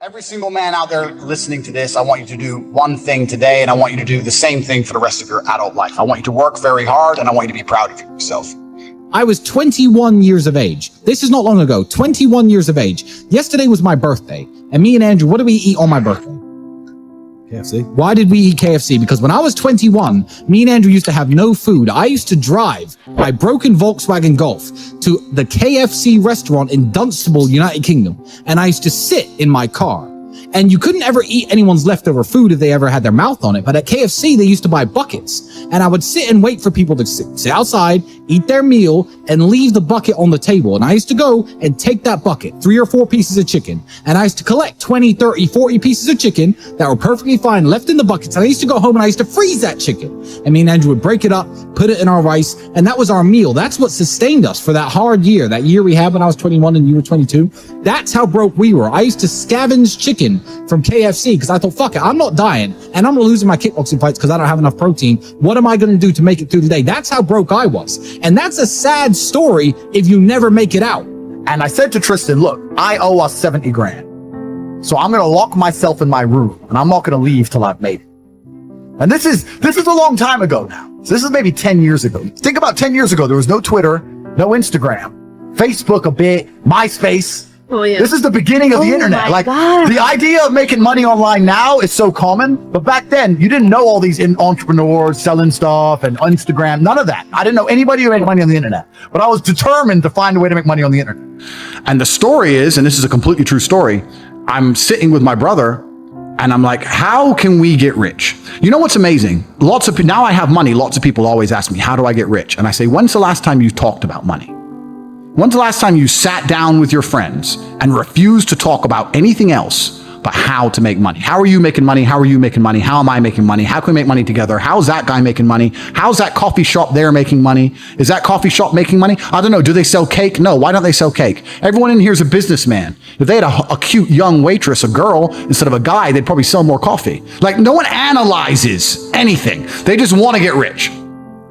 Every single man out there listening to this, I want you to do one thing today, and I want you to do the same thing for the rest of your adult life. I want you to work very hard, and I want you to be proud of yourself. I was 21 years of age. This is not long ago, 21 years of age. Yesterday was my birthday, and me and Andrew, what did we eat on my birthday? KFC. Why did we eat KFC? Because when I was 21, me and Andrew used to have no food. I used to drive my broken Volkswagen Golf to the KFC restaurant in Dunstable, United Kingdom, and I used to sit in my car. And you couldn't ever eat anyone's leftover food if they ever had their mouth on it. But at KFC, they used to buy buckets. And I would sit and wait for people to sit outside, eat their meal, and leave the bucket on the table. And I used to go and take that bucket, 3 or 4 pieces of chicken. And I used to collect 20, 30, 40 pieces of chicken that were perfectly fine, left in the buckets. And I used to go home and I used to freeze that chicken. And me and Andrew would break it up, put it in our rice. And that was our meal. That's what sustained us for that hard year. That year we had when I was 21 and you were 22. That's how broke we were. I used to scavenge chicken from KFC because I thought, fuck it, I'm not dying and I'm not losing my kickboxing fights because I don't have enough protein. What am I going to do to make it through the day? That's how broke I was. And that's a sad story if you never make it out. And I said to Tristan, look, I owe us 70 grand. So I'm going to lock myself in my room and I'm not going to leave till I've made it. And this is a long time ago now. So this is maybe 10 years ago. Think about 10 years ago. There was no Twitter, no Instagram, Facebook a bit, MySpace. Oh, yeah. This is the beginning of the internet. Like, the idea of making money online now is so common, but back then you didn't know all these entrepreneurs selling stuff and Instagram, none of that. I didn't know anybody who made money on the internet, but I was determined to find a way to make money on the internet. And the story is, and this is a completely true story, I'm sitting with my brother and I'm like, how can we get rich? You know what's amazing? Now I have money. Lots of people always ask me, how do I get rich? And I say, when's the last time you talked about money? When's the last time you sat down with your friends and refused to talk about anything else but how to make money? How are you making money? How are you making money? How am I making money? How can we make money together? How's that guy making money? How's that coffee shop there making money? Is that coffee shop making money? I don't know. Do they sell cake? No. Why don't they sell cake? Everyone in here is a businessman. If they had a cute young waitress, a girl, instead of a guy, they'd probably sell more coffee. Like, no one analyzes anything. They just want to get rich.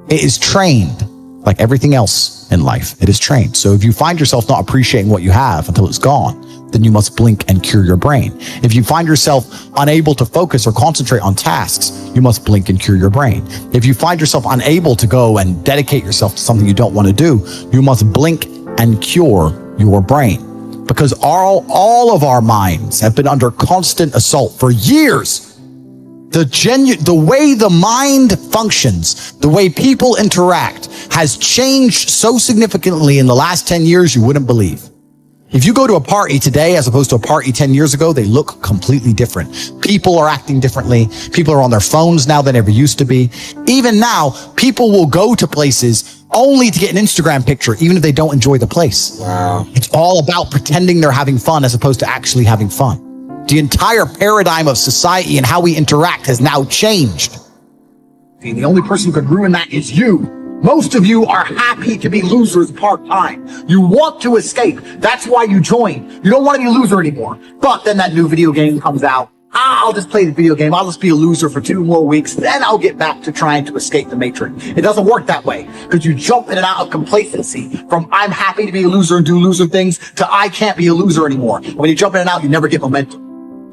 It is trained. Like everything else in life, it is trained. So if you find yourself not appreciating what you have until it's gone, then you must blink and cure your brain. If you find yourself unable to focus or concentrate on tasks, you must blink and cure your brain. If you find yourself unable to go and dedicate yourself to something you don't want to do, you must blink and cure your brain. Because all of our minds have been under constant assault for years. The way the mind functions, the way people interact has changed so significantly in the last 10 years, you wouldn't believe. If you go to a party today, as opposed to a party 10 years ago, they look completely different. People are acting differently. People are on their phones now than ever used to be. Even now, people will go to places only to get an Instagram picture, even if they don't enjoy the place. Wow. It's all about pretending they're having fun as opposed to actually having fun. The entire paradigm of society and how we interact has now changed. And the only person who could ruin that is you. Most of you are happy to be losers part-time. You want to escape. That's why you join. You don't want to be a loser anymore. But then that new video game comes out. I'll just play the video game. I'll just be a loser for 2 more weeks. Then I'll get back to trying to escape the matrix. It doesn't work that way because you jump in and out of complacency from I'm happy to be a loser and do loser things to I can't be a loser anymore. And when you jump in and out, you never get momentum.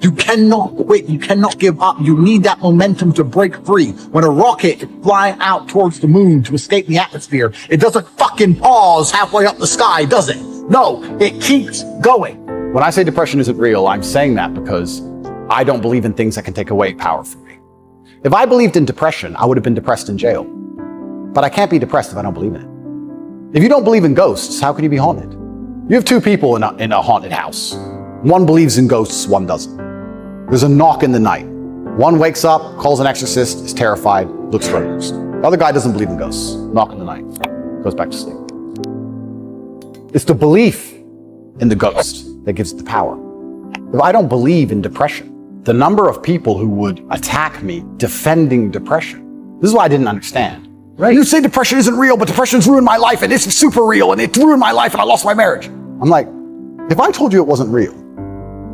You cannot quit. You cannot give up. You need that momentum to break free. When a rocket is flying out towards the moon to escape the atmosphere, it doesn't fucking pause halfway up the sky, does it? No, it keeps going. When I say depression isn't real, I'm saying that because I don't believe in things that can take away power from me. If I believed in depression, I would have been depressed in jail. But I can't be depressed if I don't believe in it. If you don't believe in ghosts, how can you be haunted? You have 2 people in a haunted house. One believes in ghosts, one doesn't. There's a knock in the night. One wakes up, calls an exorcist, is terrified, looks for a ghost. The other guy doesn't believe in ghosts. Knock in the night, goes back to sleep. It's the belief in the ghost that gives it the power. If I don't believe in depression, the number of people who would attack me defending depression, this is why I didn't understand. Right? You say depression isn't real, but depression's ruined my life and it's super real and it ruined my life and I lost my marriage. I'm like, if I told you it wasn't real,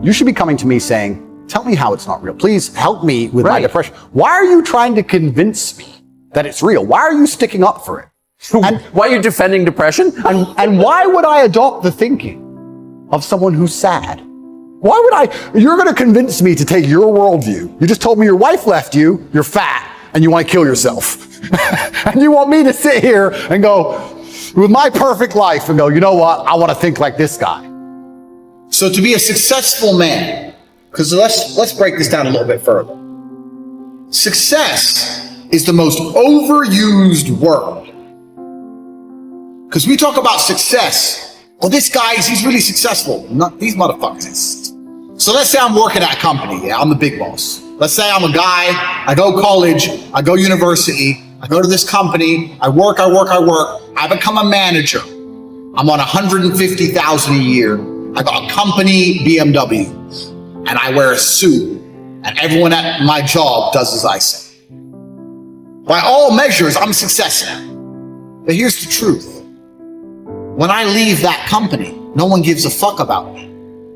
you should be coming to me saying, tell me how it's not real. Please help me with my depression. Why are you trying to convince me that it's real? Why are you sticking up for it? And why are you defending depression? And why would I adopt the thinking of someone who's sad Why would you're going to convince me to take your worldview. You just told me your wife left you, you're fat, and you want to kill yourself. And you want me to sit here and go, with my perfect life, and go, you know what? I want to think like this guy. So to be a successful man, because let's break this down a little bit further. Success is the most overused word. Because we talk about success. Oh, this guy, he's really successful. Not these motherfuckers. So let's say I'm working at a company. Yeah, I'm the big boss. Let's say I'm a guy. I go college. I go university. I go to this company. I work. I become a manager. I'm on $150,000 a year. I got a company BMW, and I wear a suit, and everyone at my job does as I say. By all measures, I'm a success now. But here's the truth. When I leave that company, no one gives a fuck about me.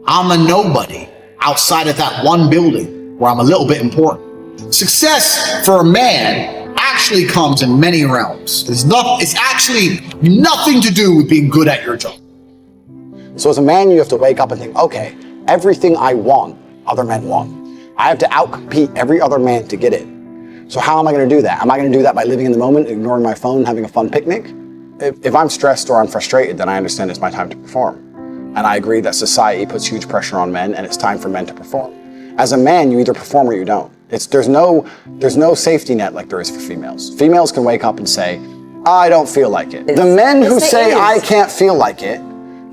I'm a nobody outside of that one building where I'm a little bit important. Success for a man actually comes in many realms. It's actually nothing to do with being good at your job. So as a man, you have to wake up and think, okay, everything I want, other men want. I have to outcompete every other man to get it. So how am I going to do that? Am I going to do that by living in the moment, ignoring my phone, having a fun picnic? If I'm stressed or I'm frustrated, then I understand it's my time to perform. And I agree that society puts huge pressure on men, and it's time for men to perform. As a man, you either perform or you don't. There's no safety net like there is for females. Females can wake up and say, I don't feel like it. The men who say I can't feel like it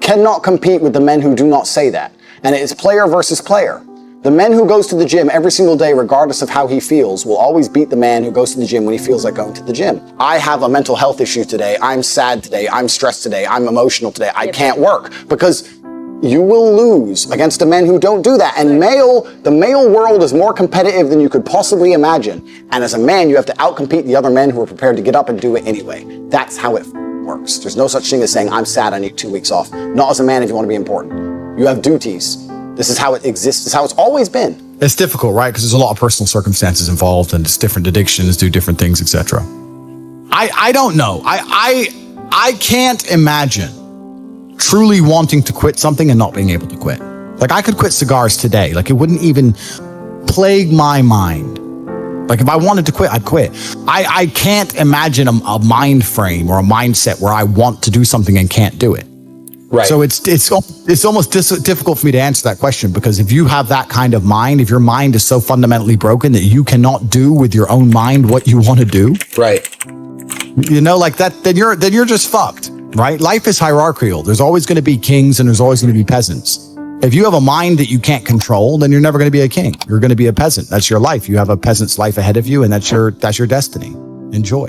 cannot compete with the men who do not say that. And it is player versus player. The man who goes to the gym every single day, regardless of how he feels, will always beat the man who goes to the gym when he feels like going to the gym. I have a mental health issue today. I'm sad today. I'm stressed today. I'm emotional today. I can't work, because you will lose against the men who don't do that. And the male world is more competitive than you could possibly imagine. And as a man, you have to outcompete the other men who are prepared to get up and do it anyway. That's how it works. There's no such thing as saying, I'm sad, I need 2 weeks off. Not as a man if you want to be important. You have duties. This is how it exists. This is how it's always been. It's difficult, right? Because there's a lot of personal circumstances involved, and it's different addictions, do different things, etc. I don't know. I can't imagine truly wanting to quit something and not being able to quit. Like, I could quit cigars today. Like, it wouldn't even plague my mind. Like, if I wanted to quit, I'd quit. I can't imagine a mind frame or a mindset where I want to do something and can't do it. Right. So it's almost difficult for me to answer that question, because if you have that kind of mind, if your mind is so fundamentally broken that you cannot do with your own mind what you want to do, right? You know, like that, then you're just fucked, right? Life is hierarchical. There's always going to be kings and there's always going to be peasants. If you have a mind that you can't control, then you're never going to be a king. You're going to be a peasant. That's your life. You have a peasant's life ahead of you, and that's your destiny. Enjoy.